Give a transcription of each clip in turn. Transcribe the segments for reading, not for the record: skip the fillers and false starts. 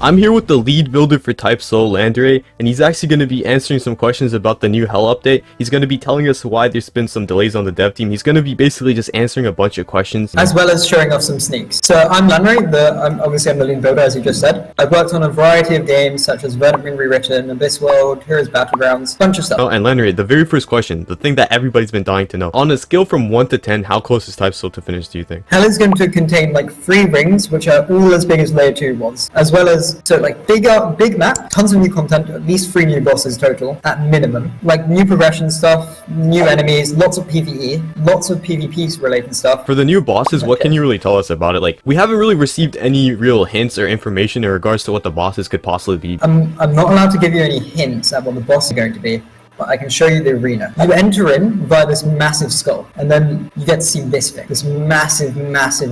I'm here with the lead builder for Type Soul, Landry, and he's actually going to be answering some questions about the new Hell update. He's going to be telling us why there's been some delays on the dev team. He's going to be basically just answering a bunch of questions. As well as showing off some sneaks. So I'm Landry, I'm the lead builder, as you just said. I've worked on a variety of games such as Verdant Ring Rewritten, Abyss World, Heroes Battlegrounds, bunch of stuff. Oh, and Landry, the very first question, the thing that everybody's been dying to know. On a scale from 1 to 10, how close is Type Soul to finish, do you think? Hell is going to contain like 3 rings, which are all as big as Layer 2 was. As well as, so like big map, tons of new content, at least 3 new bosses total, at minimum. Like new progression stuff, new enemies, lots of PvE, lots of PvP related stuff. For the new bosses, what can you really tell us about it? Like, we haven't really received any real hints or information in regards to what the bosses could possibly be. I'm not allowed to give you any hints at what the boss is going to be, but I can show you the arena. You enter in via this massive skull, and then you get to see this thing, this massive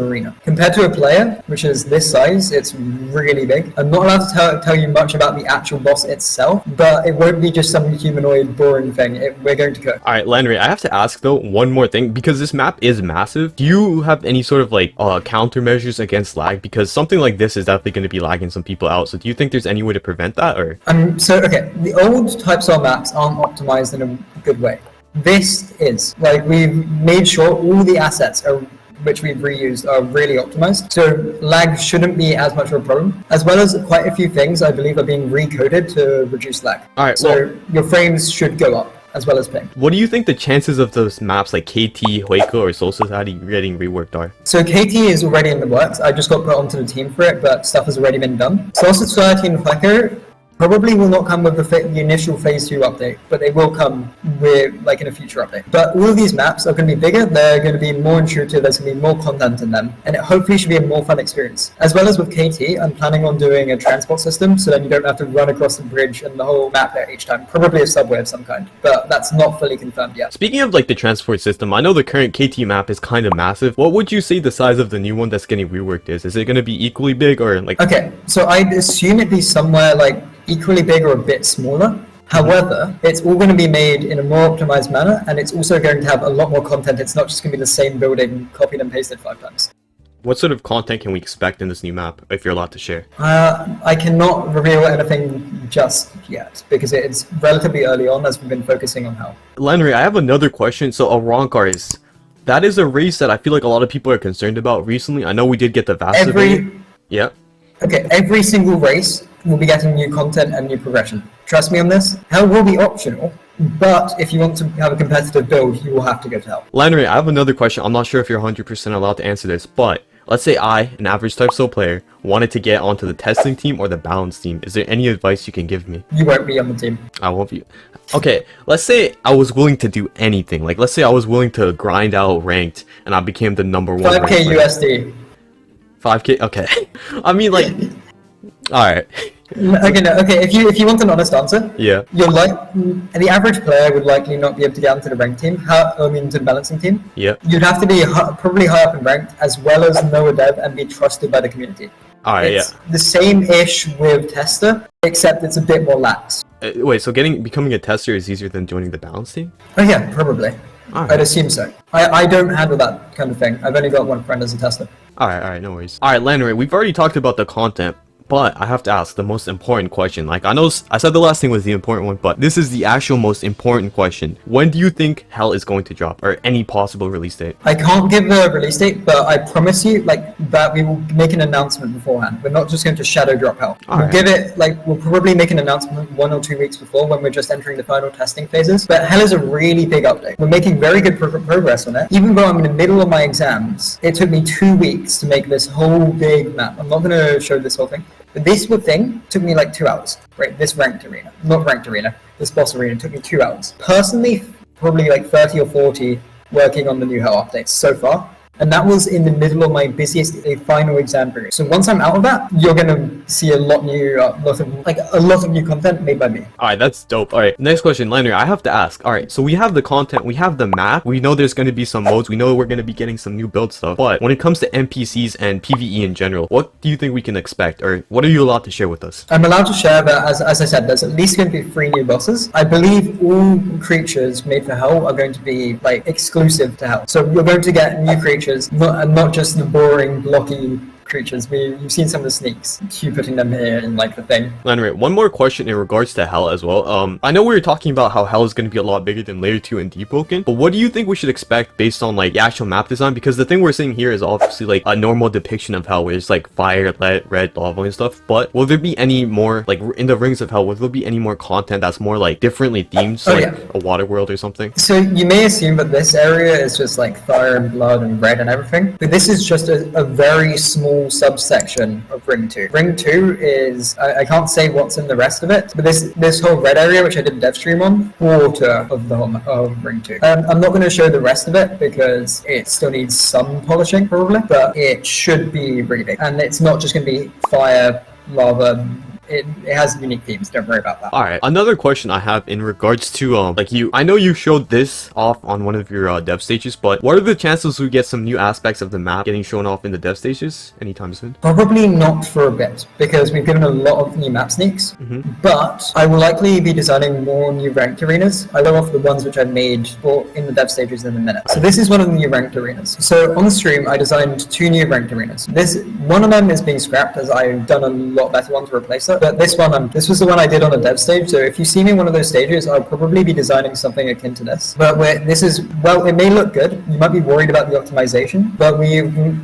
arena. Compared to a player, which is this size, it's really big. I'm not allowed to tell you much about the actual boss itself, but it won't be just some humanoid boring thing. We're going to cook. Alright, Landry, I have to ask though, one more thing, because this map is massive. Do you have any sort of like countermeasures against lag? Because something like this is definitely going to be lagging some people out. So do you think there's any way to prevent that, or? So okay, the old Type Soul maps aren't optimized in a good way. This is like, we've made sure all the assets which we've reused are really optimized, so lag shouldn't be as much of a problem, as well as quite a few things I believe are being recoded to reduce lag. Alright, so your frames should go up as well as ping. What do you think the chances of those maps like KT, Hueco, or Soul Society getting reworked are? So KT is already in the works. I just got put onto the team for it, but stuff has already been done. Soul Society and Hueco probably will not come with the initial phase 2 update, but they will come with like in a future update. But all of these maps are going to be bigger, they're going to be more intuitive, there's going to be more content in them, and it hopefully should be a more fun experience. As well as with KT, I'm planning on doing a transport system, so then you don't have to run across the bridge and the whole map there each time. Probably a subway of some kind, but that's not fully confirmed yet. Speaking of like the transport system, I know the current KT map is kind of massive. What would you say the size of the new one that's getting reworked is? Is it going to be equally big, or like? Okay, so I'd assume it'd be somewhere like equally big or a bit smaller. However, it's all going to be made in a more optimized manner, and it's also going to have a lot more content. It's not just going to be the same building copied and pasted 5 times. What sort of content can we expect in this new map, if you're allowed to share? I cannot reveal anything just yet, because it's relatively early on as we've been focusing on Hell. Landry, I have another question. So Arankar that is a race that I feel like a lot of people are concerned about recently. I know we did get the Vassivate. Yeah. Okay, every single race will be getting new content and new progression. Trust me on this. Hell will be optional, but if you want to have a competitive build, you will have to go to Hell. Landry, I have another question. I'm not sure if you're 100% allowed to answer this, but let's say I, an average Type Soul player, wanted to get onto the testing team or the balance team. Is there any advice you can give me? You won't be on the team. I won't be. Okay, let's say I was willing to do anything. Like, let's say I was willing to grind out ranked and I became the #1. 5k USD. 5k? Okay. I mean, like, alright. Okay, no, okay. If you want an honest answer, yeah, you're like the average player would likely not be able to get onto the ranked team. To the balancing team. Yeah, you'd have to be probably high up in ranked, as well as know a dev and be trusted by the community. Alright, yeah. The same-ish with tester, except it's a bit more lax. Wait, so becoming a tester is easier than joining the balance team? Oh yeah, probably. Right. I'd assume so. I don't handle that kind of thing. I've only got one friend as a tester. Alright, no worries. Alright, Landry, we've already talked about the content, but I have to ask the most important question. Like, I know I said the last thing was the important one, but this is the actual most important question. When do you think Hell is going to drop, or any possible release date? I can't give a release date, but I promise you, like, that we will make an announcement beforehand. We're not just going to shadow drop Hell. We'll probably make an announcement 1 or 2 weeks before, when we're just entering the final testing phases. But Hell is a really big update. We're making very good progress on it. Even though I'm in the middle of my exams, it took me 2 weeks to make this whole big map. I'm not going to show this whole thing. But this thing took me like 2 hours, right? This this boss arena took me 2 hours. Personally, probably like 30 or 40 working on the new Hell updates so far. And that was in the middle of my busiest final exam period. So once I'm out of that, you're gonna see a lot of new content made by me. Alright, that's dope. Alright, next question, Landry, I have to ask. Alright, so we have the content, we have the map, we know there's gonna be some modes, we know we're gonna be getting some new build stuff. But when it comes to NPCs and PvE in general, what do you think we can expect, or what are you allowed to share with us? I'm allowed to share that, as I said, there's at least going to be 3 new bosses. I believe all creatures made for Hell are going to be like exclusive to Hell. So you're going to get new creatures, not just the boring, blocky creatures. You've seen some of the sneaks. Q putting them here in like the thing. Anyway, one more question in regards to Hell as well. I know we were talking about how Hell is going to be a lot bigger than Layer 2 and Deep Broken, but what do you think we should expect based on like the actual map design? Because the thing we're seeing here is obviously like a normal depiction of Hell, where it's like fire, lead, red, lava and stuff. But will there be any more, like in the Rings of Hell, will there be any more content that's more like differently themed, so like a water world or something? So you may assume that this area is just like fire and blood and red and everything, but this is just a very small subsection of Ring 2. Ring 2 is, I can't say what's in the rest of it, but this whole red area, which I did a dev stream on, quarter of the whole of Ring 2. I'm not going to show the rest of it because it still needs some polishing probably, but it should be really big. And it's not just going to be fire, lava. It has unique themes, don't worry about that. Alright, another question I have in regards to, I know you showed this off on one of your dev stages, but what are the chances we get some new aspects of the map getting shown off in the dev stages anytime soon? Probably not for a bit, because we've given a lot of new map sneaks, but I will likely be designing more new ranked arenas. I will off the ones which I've made in the dev stages in a minute. So this is one of the new ranked arenas. So on stream, I designed 2 new ranked arenas. One of them is being scrapped as I've done a lot better one to replace it. But this was the one I did on a dev stage, so if you see me in one of those stages, I'll probably be designing something akin to this. But it may look good, you might be worried about the optimization, but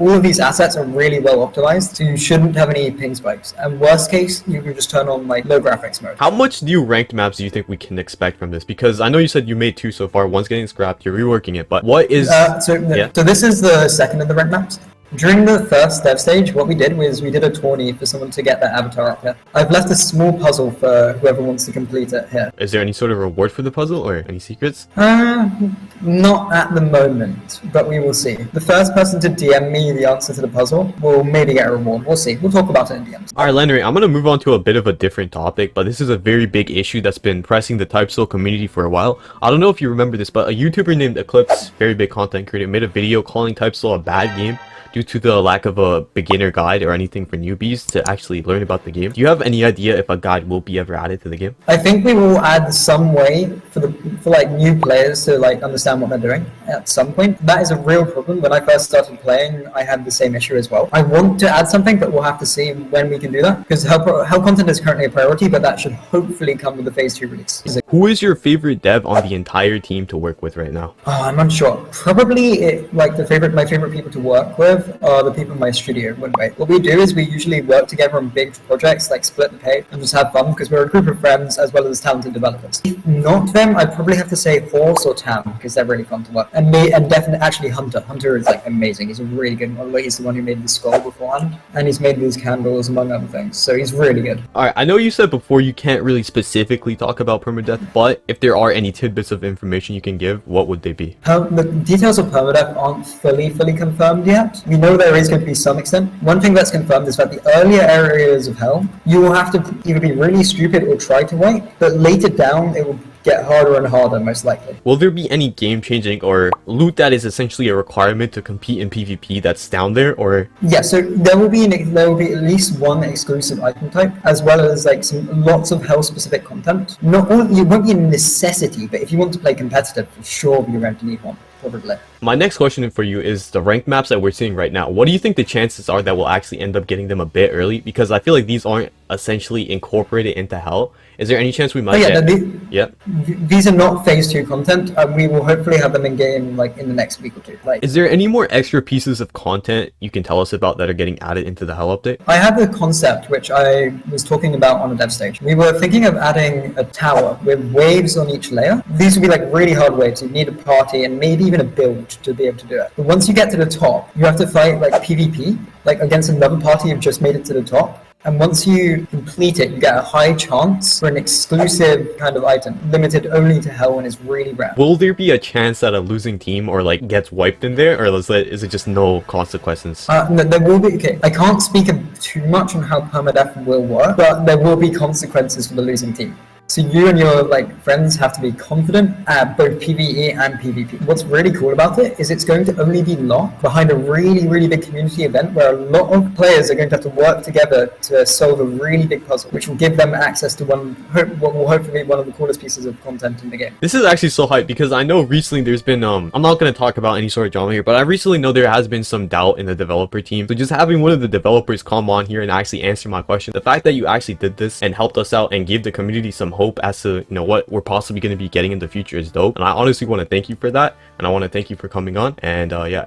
all of these assets are really well optimized, so you shouldn't have any ping spikes. And worst case, you can just turn on like low graphics mode. How much new ranked maps do you think we can expect from this? Because I know you said you made 2 so far, one's getting scrapped, you're reworking it, but what is... So this is the second of the ranked maps. During the first dev stage, what we did was we did a tourney for someone to get their avatar up here. I've left a small puzzle for whoever wants to complete it here. Is there any sort of reward for the puzzle or any secrets? Not at the moment, but we will see. The first person to DM me the answer to the puzzle will maybe get a reward. We'll see. We'll talk about it in DMs. Alright, Landry, I'm going to move on to a bit of a different topic, but this is a very big issue that's been pressing the TypeSoul community for a while. I don't know if you remember this, but a YouTuber named Eclipse, very big content creator, made a video calling TypeSoul a bad game due to the lack of a beginner guide or anything for newbies to actually learn about the game. Do you have any idea if a guide will be ever added to the game? I think we will add some way for like new players to like understand what they're doing at some point. That is a real problem. When I first started playing, I had the same issue as well. I want to add something, but we'll have to see when we can do that, because Hell content is currently a priority, but that should hopefully come with the phase 2 release. Who is your favorite dev on the entire team to work with right now? I'm unsure. Probably my favorite people to work with are the people in my studio. What we do is we usually work together on big projects, like split the pay and just have fun, because we're a group of friends as well as talented developers. If not them, I'd probably have to say Horse or Tam, because they're really fun to work. And definitely actually Hunter. Hunter is like amazing. He's a really good one. He's the one who made the skull beforehand, and he's made these candles among other things. So he's really good. Alright, I know you said before you can't really specifically talk about permadeath, but if there are any tidbits of information you can give, what would they be? The details of permadeath aren't fully confirmed yet. We know there is going to be some extent. One thing that's confirmed is that the earlier areas of Hell, you will have to either be really stupid or try to wait, but later down it will get harder and harder, most likely. Will there be any game-changing or loot that is essentially a requirement to compete in PvP that's down there, or? Yeah, so there will be at least one exclusive item type, as well as like lots of Hell-specific content. It won't be a necessity, but if you want to play competitive, for sure you're going to need one. Probably. My next question for you is the ranked maps that we're seeing right now. What do you think the chances are that we'll actually end up getting them a bit early? Because I feel like these aren't essentially incorporated into Hell. Is there any chance we might These are not phase 2 content. We will hopefully have them in game like in the next week or 2. Is there any more extra pieces of content you can tell us about that are getting added into the Hell update? I have a concept which I was talking about on a dev stage. We were thinking of adding a tower with waves on each layer. These would be like really hard waves. You'd need a party and maybe even a build to be able to do it. But once you get to the top, you have to fight like PvP, like against another party who've just made it to the top. And once you complete it, you get a high chance for an exclusive kind of item, limited only to Hell and is really rare. Will there be a chance that a losing team or like gets wiped in there, or is it just no consequences? No, there will be. Okay, I can't speak too much on how permadeath will work, but there will be consequences for the losing team. So you and your like friends have to be confident at both PvE and PvP. What's really cool about it is it's going to only be locked behind a really big community event where a lot of players are going to have to work together to solve a really big puzzle, which will give them access to what will hopefully be one of the coolest pieces of content in the game. This is actually so hype because I know recently there's been I'm not going to talk about any sort of drama here, but I recently know there has been some doubt in the developer team. So just having one of the developers come on here and actually answer my question, the fact that you actually did this and helped us out and gave the community some hope as to, you know, what we're possibly going to be getting in the future is dope. And I honestly want to thank you for that, and I want to thank you for coming on. And yeah.